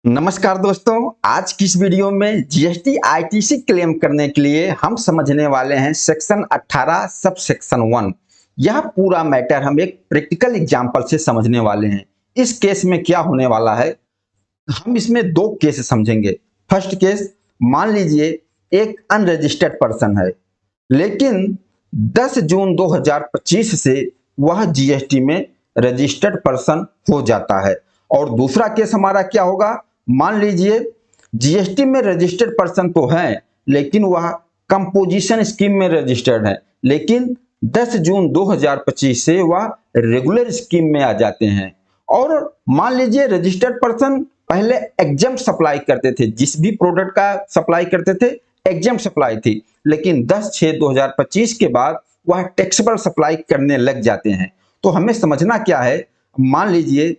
नमस्कार दोस्तों, आज की इस वीडियो में जीएसटी आईटीसी क्लेम करने के लिए हम समझने वाले हैं सेक्शन 18 सब सेक्शन 1। यह पूरा मैटर हम एक प्रैक्टिकल एग्जांपल से समझने वाले हैं। इस केस में क्या होने वाला है, हम इसमें दो केस समझेंगे। फर्स्ट केस, मान लीजिए एक अनरजिस्टर्ड पर्सन है, लेकिन 10 जून 2025 से वह जीएसटी में रजिस्टर्ड पर्सन हो जाता है। और दूसरा केस हमारा क्या होगा, मान लीजिए जीएसटी में रजिस्टर्ड पर्सन तो है, लेकिन वह कंपोजिशन स्कीम में रजिस्टर्ड है, लेकिन 10 जून 2025 से वह रेगुलर स्कीम में आ जाते हैं। और मान लीजिए रजिस्टर्ड पर्सन पहले एग्जाम सप्लाई करते थे, जिस भी प्रोडक्ट का सप्लाई करते थे एग्जाम सप्लाई थी, लेकिन 10/6/2025 के बाद वह टैक्सेबल सप्लाई करने लग जाते हैं। तो हमें समझना क्या है, मान लीजिए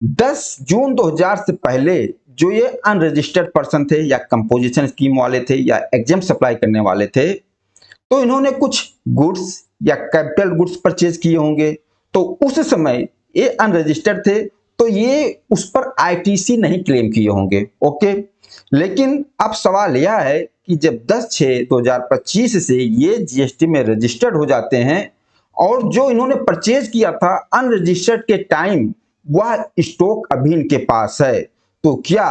10 जून 2000 से पहले जो ये अनरजिस्टर्ड पर्सन थे या कंपोजिशन स्कीम वाले थे या एग्जाम सप्लाई करने वाले थे, तो इन्होंने कुछ गुड्स या कैपिटल गुड्स परचेज किए होंगे। तो उस समय ये अनरजिस्टर्ड थे, तो ये उस पर आईटीसी नहीं क्लेम किए होंगे। ओके, लेकिन अब सवाल यह है कि जब 10/6/2025 से ये जीएसटी में रजिस्टर्ड हो जाते हैं और जो इन्होंने परचेज किया था अनरजिस्टर्ड के टाइम, वह स्टॉक अभी इनके पास है, तो क्या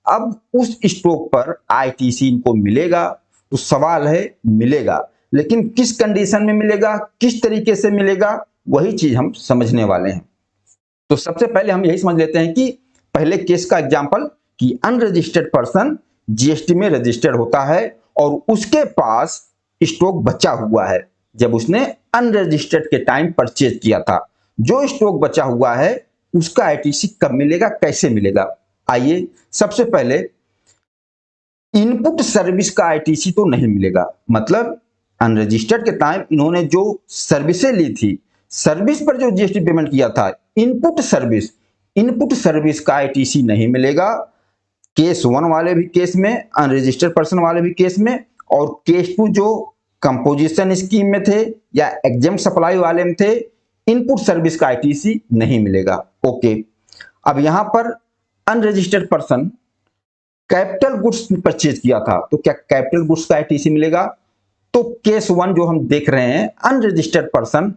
अब उस स्टॉक पर आईटीसी इनको मिलेगा? तो सवाल है, मिलेगा, लेकिन किस कंडीशन में मिलेगा, किस तरीके से मिलेगा, वही चीज हम समझने वाले हैं। तो सबसे पहले हम यही समझ लेते हैं कि पहले केस का एग्जांपल कि अनरजिस्टर्ड पर्सन जीएसटी में रजिस्टर्ड होता है और उसके पास स्टॉक बचा हुआ है जब उसने अनरजिस्टर्ड के टाइम परचेज किया था। जो स्टॉक बचा हुआ है उसका आईटीसी कब मिलेगा, कैसे मिलेगा? आइए, सबसे पहले इनपुट सर्विस का आईटीसी तो नहीं मिलेगा। मतलब अनरजिस्टर्ड के टाइम इन्होंने जो सर्विसें ली थी, सर्विस पर जो जीएसटी पेमेंट किया था, इनपुट सर्विस का आईटीसी नहीं मिलेगा। केस 1 वाले भी केस में, अनरजिस्टर्ड पर्सन वाले भी केस में, और केस 2 जो कंपोजिशन स्कीम में थे या एग्जाम सप्लाई वाले में थे, इनपुट सर्विस का आईटीसी नहीं मिलेगा। ओके, अब यहां पर unregistered person capital goods purchase किया था, तो क्या कैपिटल गुड्स का आईटीसी मिलेगा? तो केस 1 जो हम देख रहे हैं, अनरजिस्टर्ड पर्सन,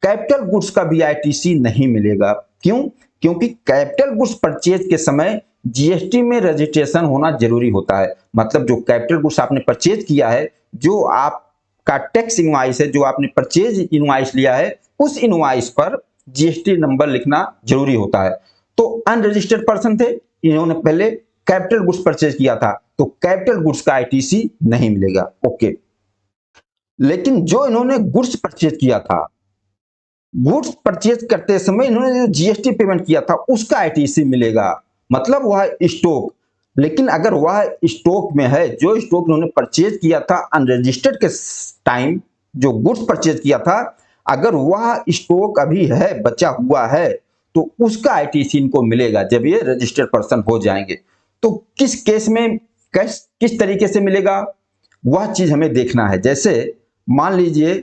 कैपिटल गुड्स का भी आईटीसी नहीं मिलेगा। क्यों? क्योंकि कैपिटल गुड्स परचेज के समय जीएसटी में रजिस्ट्रेशन होना जरूरी होता है। मतलब जो कैपिटल गुड्स आपने परचेज किया है, जो आपका टैक्स इनवॉइस है, जो आपने परचेज इनवॉइस लिया है, उस इनवॉइस पर जीएसटी नंबर लिखना जरूरी होता है। तो अनरजिस्टर्ड पर्सन थे, इन्होंने पहले कैपिटल गुड्स परचेज किया था, तो कैपिटल गुड्स का आईटीसी नहीं मिलेगा। ओके, लेकिन जो इन्होंने गुड्स परचेज किया था, गुड्स परचेज करते समय इन्होंने जो जीएसटी पेमेंट किया था उसका आईटीसी मिलेगा। मतलब वह स्टॉक, लेकिन अगर वह स्टॉक में है, जो स्टॉक इन्होंने परचेज किया था अनरजिस्टर्ड के टाइम, जो गुड्स परचेज किया था, अगर वह स्टॉक अभी है, बचा हुआ है, तो उसका आईटीसी इनको मिलेगा जब ये रजिस्टर्ड पर्सन हो जाएंगे। तो किस केस में किस तरीके से मिलेगा, वह चीज हमें देखना है। जैसे मान लीजिए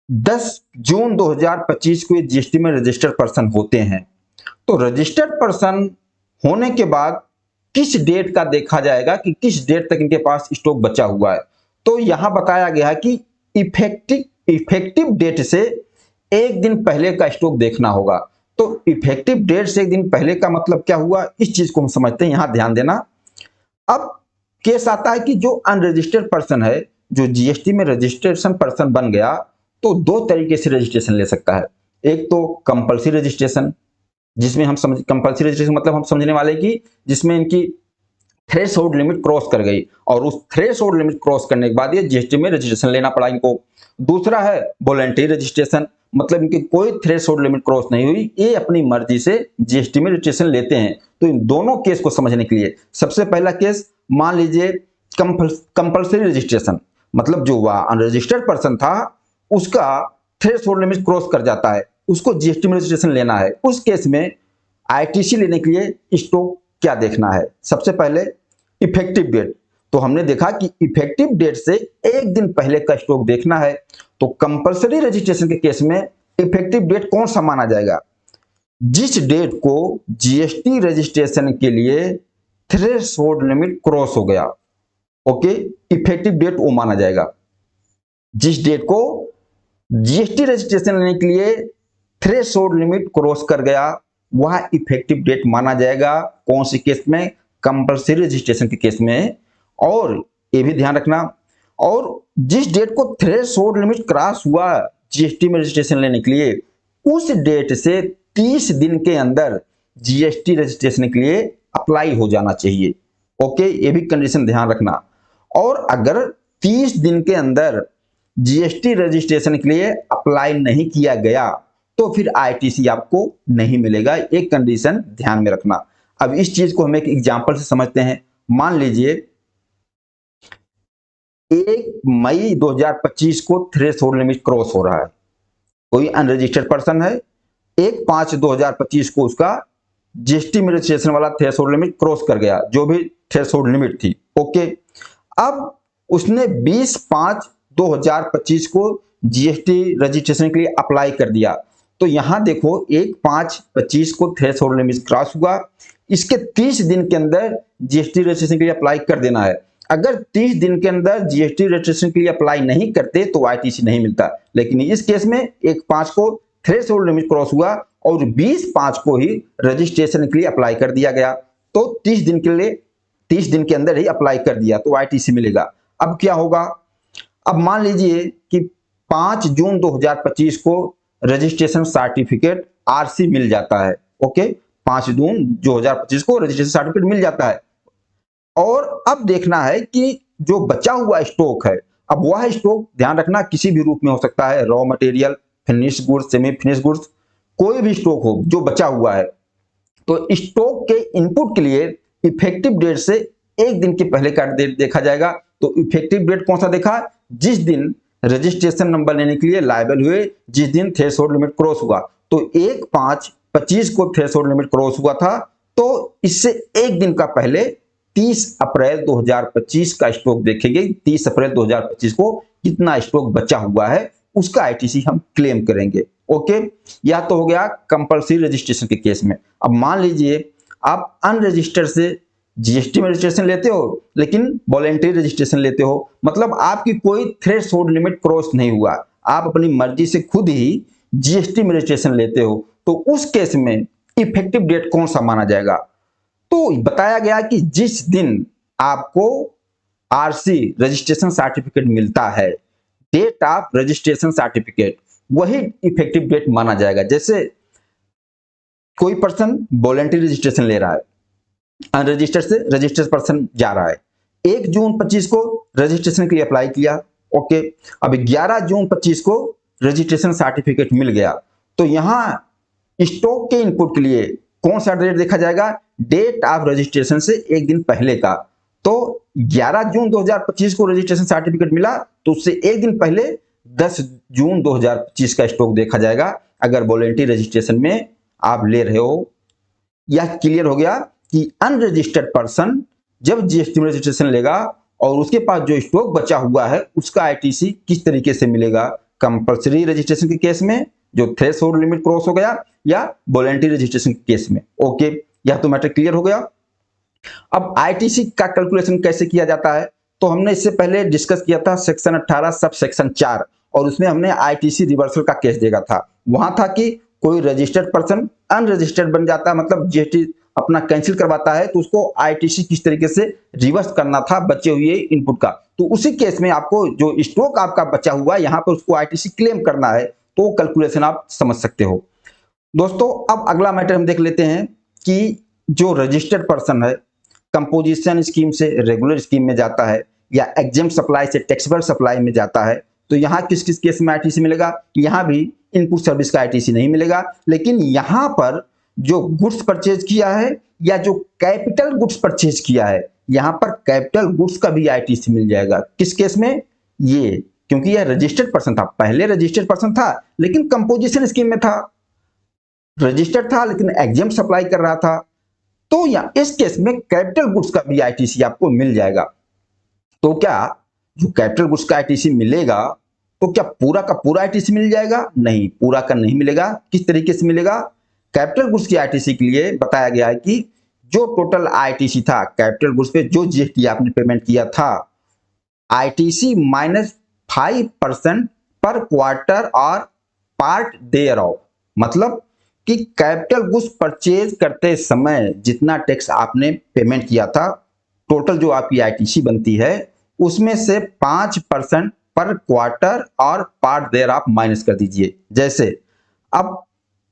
10 जून 2025 को जीएसटी में रजिस्टर्ड पर्सन होते हैं, तो रजिस्टर्ड पर्सन होने के बाद किस डेट का देखा जाएगा कि किस डेट तक इनके पास स्टॉक बचा हुआ है। तो यहां बताया गया है कि इफेक्टिव डेट से एक दिन पहले का स्टॉक देखना होगा। तो इफेक्टिव डेट से एक दिन पहले का मतलब क्या हुआ, इस चीज को हम समझते हैं, यहां ध्यान देना। अब केस आता है कि जो अनरजिस्टर्ड पर्सन है, जो जीएसटी में रजिस्ट्रेशन पर्सन बन गया, तो दो तरीके से रजिस्ट्रेशन ले सकता है। एक तो कंपल्सरी रजिस्ट्रेशन, जिसमें हम समझ कंपल्सरी रजिस्ट्रेशन मतलब हम समझने वाले कि जिसमें इनकी थ्रेशोल्ड लिमिट क्रॉस कर गई और उस थ्रेशोल्ड लिमिट क्रॉस करने के बाद ये जीएसटी में रजिस्ट्रेशन लेना पड़ा इनको। दूसरा है वॉलंटरी रजिस्ट्रेशन, मतलब इनकी कोई थ्रेशोल्ड लिमिट क्रॉस नहीं हुई, ये अपनी मर्जी से जीएसटी में रजिस्ट्रेशन लेते हैं। तो इन दोनों केस को समझने के लिए सबसे पहला केस, मान लीजिए कंपल्सरी रजिस्ट्रेशन, मतलब जो वह अनरजिस्टर्ड पर्सन था उसका थ्रेशोल्ड लिमिट क्रॉस कर जाता है, उसको जीएसटी में रजिस्ट्रेशन लेना है। उस केस में आईटीसी लेने के लिए स्टॉक क्या देखना है, सबसे पहले इफेक्टिव डेट। तो हमने देखा कि इफेक्टिव डेट से एक दिन पहले का स्टॉक देखना है। तो कंपल्सरी रजिस्ट्रेशन के केस में इफेक्टिव डेट कौन सा माना जाएगा, जिस डेट को जीएसटी रजिस्ट्रेशन के लिए थ्रेशोल्ड लिमिट क्रॉस हो गया, ओके, इफेक्टिव डेट वो माना जाएगा। जिस डेट को जीएसटी रजिस्ट्रेशन लेने के लिए थ्रेशोल्ड लिमिट क्रॉस कर गया, वह इफेक्टिव डेट माना जाएगा। कौन सी केस में? कंपल्सरी रजिस्ट्रेशन के केस में। और ये भी ध्यान रखना, और जिस डेट को थ्रेशोल्ड लिमिट क्रॉस हुआ जीएसटी में रजिस्ट्रेशन लेने के लिए, उस डेट से 30 दिन के अंदर जीएसटी रजिस्ट्रेशन के लिए अप्लाई हो जाना चाहिए। ओके, ये भी कंडीशन ध्यान रखना। और अगर 30 दिन के अंदर जीएसटी रजिस्ट्रेशन के लिए अप्लाई नहीं किया गया तो फिर आईटीसी आपको नहीं मिलेगा। एक कंडीशन ध्यान में रखना। अब इस चीज को हम एक एग्जांपल से समझते हैं। मान लीजिए 1 मई 2025 को थ्रेशोल्ड लिमिट क्रॉस हो रहा है, कोई अनरजिस्टर्ड पर्सन है, 1/5/2025 को उसका जीएसटी में रजिस्ट्रेशन वाला थ्रेशोल्ड लिमिट क्रॉस कर गया, जो भी थ्रेशोल्ड लिमिट थी। ओके, अब उसने 20/5/2025 को जीएसटी रजिस्ट्रेशन के लिए अप्लाई कर दिया। तो यहां देखो 1/5/25 को थ्रेशोल्ड लिमिट क्रॉस हुआ, इसके 30 दिन के अंदर जीएसटी रजिस्ट्रेशन के लिए अप्लाई कर देना है। अगर 30 दिन के अंदर जीएसटी रजिस्ट्रेशन के लिए अप्लाई नहीं करते तो आईटीसी नहीं मिलता। लेकिन इस केस में 1/5 को थ्रेशोल्ड लिमिट क्रॉस हुआ और 20/5 को ही रजिस्ट्रेशन के लिए अप्लाई कर दिया गया, तो 30 दिन के अंदर ही अप्लाई कर दिया तो आईटीसी मिलेगा। अब क्या होगा? अब मान लीजिए कि 5 जून 2025 को रजिस्ट्रेशन सर्टिफिकेट आरसी मिल जाता है। ओके, 5 जून 2025 को रजिस्ट्रेशन सर्टिफिकेट मिल जाता है। और अब देखना है कि जो बचा हुआ स्टॉक है, अब वह स्टॉक ध्यान रखना किसी भी रूप में हो सकता है, raw material, finish goods, semi finish goods, कोई भी स्टॉक हो जो बचा हुआ है। तो स्टॉक के इनपुट के लिए इफेक्टिव डेट से एक दिन के पहले का डेट देखा जाएगा। तो इफेक्टिव डेट कौन सा देखा? जिस दिन रजिस्ट्रेशन नंबर लेने के लिए लायबल हुए, जिस दिन थ्रेशोल्ड लिमिट क्रॉस हुआ। तो 1/5/25 को थ्रेशोल्ड लिमिट क्रॉस हुआ था, तो इससे एक दिन का पहले 30 अप्रैल 2025 का स्टॉक देखेंगे। 30 अप्रैल 2025 को कितना स्टॉक बचा हुआ है उसका आईटीसी हम क्लेम करेंगे। ओके, यह तो हो गया कंपल्सरी रजिस्ट्रेशन के केस में। अब मान लीजिए आप अनरजिस्टर्ड से जीएसटी में रजिस्ट्रेशन लेते हो लेकिन वॉलेंटरी रजिस्ट्रेशन लेते हो, मतलब आपकी कोई थ्रेशोल्ड लिमिट क्रॉस नहीं हुआ, आप अपनी मर्जी से खुद ही जीएसटी में रजिस्ट्रेशन लेते हो, तो उस केस में इफेक्टिव डेट कौन सा माना जाएगा? तो बताया गया कि जिस दिन आपको आरसी रजिस्ट्रेशन सर्टिफिकेट मिलता है, डेट ऑफ रजिस्ट्रेशन सर्टिफिकेट, वही इफेक्टिव डेट माना जाएगा। जैसे कोई पर्सन वॉलेंटरी रजिस्ट्रेशन ले रहा है, अनरजिस्टर्ड से रजिस्टर्ड पर्सन जा रहा है, 1 जून 25 को रजिस्ट्रेशन के लिए अप्लाई किया। ओके, अब 11 जून 25 को रजिस्ट्रेशन सर्टिफिकेट मिल गया, तो यहां स्टॉक के इनपुट के लिए कौन सा डेट देखा जाएगा? डेट ऑफ रजिस्ट्रेशन से एक दिन पहले का। तो 11 जून 2025 को रजिस्ट्रेशन सर्टिफिकेट मिला, तो उससे एक दिन पहले 10 जून 2025 का स्टॉक देखा जाएगा, अगर वॉलेंटरी रजिस्ट्रेशन में आप ले रहे हो। यह क्लियर हो गया कि अनरजिस्टर्ड पर्सन जब जीएसटी में रजिस्ट्रेशन लेगा और उसके पास जो स्टॉक बचा हुआ है उसका आईटीसी किस तरीके से मिलेगा? कंपल्सरी रजिस्ट्रेशन के केस में जो थ्रेशोल्ड लिमिट क्रॉस हो गया, या वॉलेंटरी रजिस्ट्रेशन के केस में। ओके, यह तो मैटर क्लियर हो गया। अब आईटीसी का कैलकुलेशन कैसे किया जाता है, तो हमने इससे पहले डिस्कस किया था सेक्शन 18 सब सेक्शन 4, और उसमें हमने आईटीसी रिवर्सल का केस देखा था। वहां था कि कोई रजिस्टर्ड पर्सन अनरजिस्टर्ड बन जाता है, मतलब जीएसटी अपना कैंसिल करवाता है, तो उसको आईटीसी किस तरीके से रिवर्स करना था बचे हुए इनपुट का। तो उसी केस में आपको जो स्टॉक आपका बचा हुआ है यहाँ पर उसको आईटीसी क्लेम करना है, तो कैलकुलेशन आप समझ सकते हो। दोस्तों, अब अगला मैटर हम देख लेते हैं कि जो रजिस्टर्ड पर्सन है कंपोजिशन स्कीम से रेगुलर स्कीम में जाता है या एग्जेम्प्ट सप्लाई से टैक्सेबल सप्लाई में जाता है, तो यहाँ किस किस केस में आईटीसी मिलेगा? यहाँ भी इनपुट सर्विस का आईटीसी नहीं मिलेगा, लेकिन यहाँ पर जो गुड्स परचेज किया है या जो कैपिटल गुड्स परचेज किया है, यहाँ पर कैपिटल गुड्स का भी आईटीसी मिल जाएगा। किस केस में? ये क्योंकि यह रजिस्टर्ड पर्सन था, पहले रजिस्टर्ड पर्सन था लेकिन कंपोजिशन स्कीम में था, रजिस्टर्ड था लेकिन एग्जेम्प्ट सप्लाई कर रहा था, तो या इस केस में कैपिटल गुड्स का भी आईटीसी आपको मिल जाएगा। तो क्या जो कैपिटल गुड्स का आईटीसी मिलेगा, तो क्या पूरा का पूरा आईटीसी मिल जाएगा? नहीं, पूरा का नहीं मिलेगा। किस तरीके से मिलेगा? कैपिटल गुड्स की आईटीसी के लिए बताया गया है कि जो टोटल आईटीसी था कैपिटल गुड्स पे जो जीएसटी आपने पेमेंट किया था, आईटीसी -5% पर क्वार्टर और पार्ट देयर ऑफ, मतलब कि कैपिटल गुड्स परचेज करते समय जितना टैक्स आपने पेमेंट किया था, टोटल जो आपकी आईटीसी बनती है उसमें से 5% पर क्वार्टर और पार्ट देयर ऑफ माइनस कर दीजिए। जैसे अब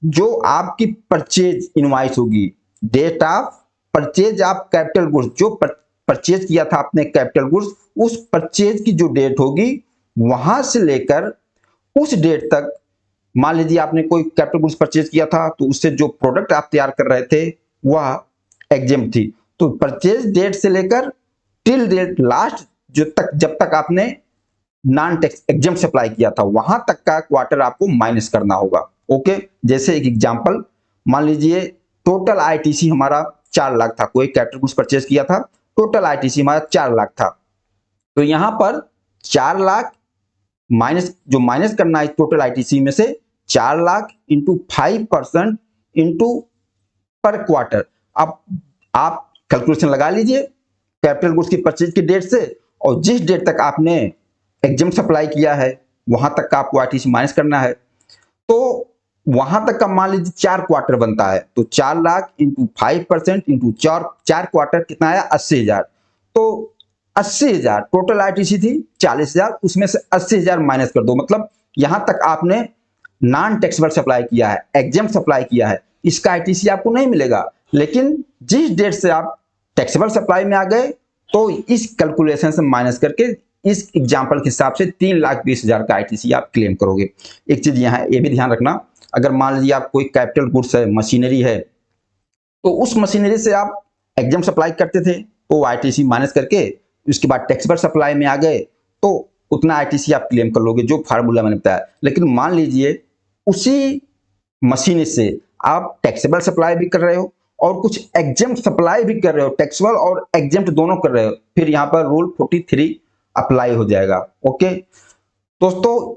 जो आपकी परचेज इनवाइस होगी, date of purchase of capital goods, जो परचेज किया था आपने कैपिटल गुड्स, उस परचेज की जो डेट होगी वहां से लेकर उस डेट तक, मान लीजिए आपने कोई कैपिटल गुड्स परचेज किया था तो उससे जो प्रोडक्ट आप तैयार कर रहे थे वह एग्जेम्प्ट थी, तो परचेज डेट से लेकर टिल डेट लास्ट जब तक आपने नॉन टैक्स एग्जेम्प्ट सप्लाई किया था वहां तक का क्वार्टर आपको माइनस करना होगा। ओके, जैसे एक एग्जांपल, मान लीजिए टोटल आईटीसी हमारा 4 लाख था, कोई कैपिटल गुड्स परचेज किया था, टोटल आईटीसी हमारा 4 लाख था, तो यहां पर 4 लाख माइनस करना है टोटल आईटीसी में से 4 लाख इंटू 5% इंटू पर क्वार्टर। अब आप कैलकुलेशन लगा लीजिए कैपिटल गुड्स की परचेज की डेट से, और जिस डेट तक आपने एग्जेम्प्ट सप्लाई किया है वहां तक का आपको आईटीसी माइनस करना है। तो वहां तक का मान लीजिए 4 क्वार्टर बनता है, तो 4 लाख इंटू 5% इंटू 4 क्वार्टर कितना आया, 80,000। तो 80,000 टोटल आईटीसी थी 40,000, उसमें से 80,000 माइनस कर दो, मतलब यहां तक आपने नॉन टैक्सेबल सप्लाई किया है, एग्जेम्प्ट सप्लाई किया है, इसका आईटीसी आपको नहीं मिलेगा। लेकिन जिस डेट से आप टैक्सेबल सप्लाई में आ गए तो इस कैलकुलेशन से माइनस करके इस एग्जाम्पल के हिसाब से 3,20,000 का आईटीसी आप क्लेम करोगे। एक चीज यहाँ ये भी ध्यान रखना, अगर मान लीजिए आप कोई कैपिटल गुड्स है, मशीनरी है, तो उस मशीनरी से आप एग्जेम्प्ट सप्लाई करते थे तो आईटीसी माइनस करके उसके बाद टैक्सेबल सप्लाई में आ गए तो उतना आईटीसी आप क्लेम कर लोगे जो फार्मूला मैंने बताया। लेकिन मान लीजिए उसी मशीन से आप टैक्सेबल सप्लाई भी कर रहे हो और कुछ एग्जेम्प्ट सप्लाई भी कर रहे हो, टैक्सेबल और एग्जेम्प्ट दोनों कर रहे हो, फिर यहाँ पर रूल 43 अप्लाई हो जाएगा। ओके दोस्तों,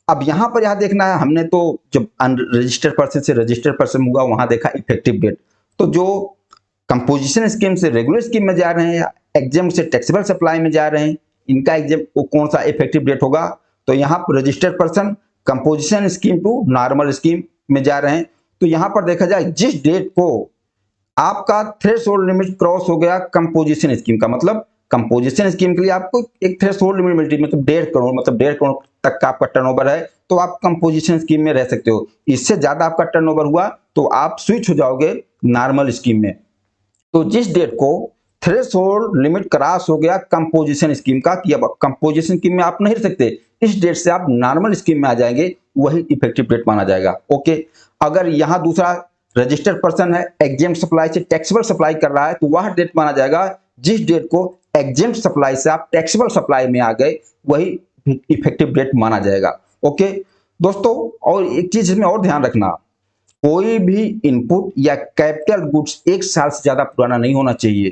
अब यहाँ पर यह देखना है, हमने तो जब अनरजिस्टर्ड पर्सन से रजिस्टर्ड पर्सन हुआ वहां देखा इफेक्टिव डेट, तो जो कंपोजिशन स्कीम से रेगुलर स्कीम में जा रहे हैं या एग्जेम्प्ट से टैक्सेबल सप्लाई में जा रहे हैं, इनका एग्जेम्प्ट कौन सा इफेक्टिव डेट होगा, तो यहाँ पर registered person composition scheme to normal scheme में जा रहे हैं, तो यहाँ पर देखा जाए जिस डेट को आपका थ्रेशोल्ड लिमिट क्रॉस हो गया कंपोजिशन स्कीम का, मतलब कंपोजिशन स्कीम के लिए आपको एक थ्रेशोल्ड लिमिट मिलती है, मतलब 1.5 करोड़, मतलब 1.5 करोड़ तक का आपका टर्नओवर है तो आप कंपोजिशन स्कीम में रह सकते हो। इससे ज्यादा आपका टर्नओवर हुआ तो आप स्विच हो जाओगे नॉर्मल स्कीम में। तो जिस डेट को थ्रेशोल्ड लिमिट क्रॉस हो गया कंपोजिशन स्कीम का कि अब कंपोजिशन स्कीम में आप नहीं रह सकते, इस डेट से आप नॉर्मल स्कीम में आ जाएंगे, वही इफेक्टिव डेट माना जाएगा। ओके, अगर यहाँ दूसरा रजिस्टर्ड पर्सन है, एग्जेम्प्ट सप्लाई से टैक्सेबल सप्लाई कर रहा है, तो वह डेट माना जाएगा जिस डेट को एग्जेम्प्ट सप्लाई से आप टैक्सेबल सप्लाई में आ गए, वही इफेक्टिव डेट माना जाएगा। ओके दोस्तों, और एक चीज इसमें और ध्यान रखना, कोई भी इनपुट या कैपिटल गुड्स 1 साल से ज्यादा पुराना नहीं होना चाहिए,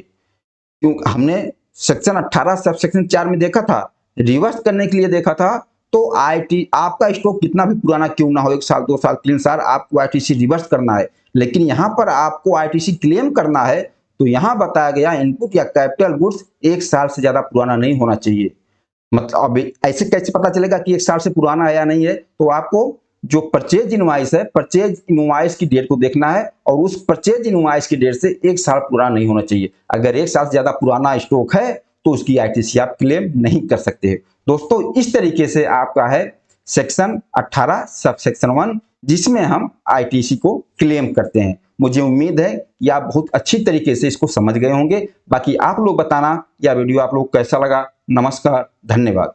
क्योंकि हमने सेक्शन 18 सब सेक्शन 4 में देखा था, रिवर्स करने के लिए देखा था, तो आईटी आपका स्टॉक कितना भी पुराना क्यों ना हो, 1 साल 2 साल 3 साल, आपको आईटीसी रिवर्स करना है। लेकिन यहाँ पर आपको आईटीसी क्लेम करना है, तो यहाँ बताया गया इनपुट या कैपिटल गुड्स 1 साल से ज्यादा पुराना नहीं होना चाहिए। मतलब अब ऐसे कैसे पता चलेगा कि 1 साल से पुराना है या नहीं है, तो आपको जो परचेज इनवॉइस है, परचेज इनवॉइस की डेट को देखना है और उस परचेज इनवॉइस की डेट से 1 साल पुराना नहीं होना चाहिए। अगर 1 साल से ज्यादा पुराना स्टॉक है तो उसकी आईटीसी आप क्लेम नहीं कर सकते। दोस्तों, इस तरीके से आपका है सेक्शन 18 सब सेक्शन 1, जिसमें हम आईटीसी को क्लेम करते हैं। मुझे उम्मीद है कि आप बहुत अच्छी तरीके से इसको समझ गए होंगे। बाकी आप लोग बताना यह वीडियो आप लोग कैसा लगा। नमस्कार, धन्यवाद।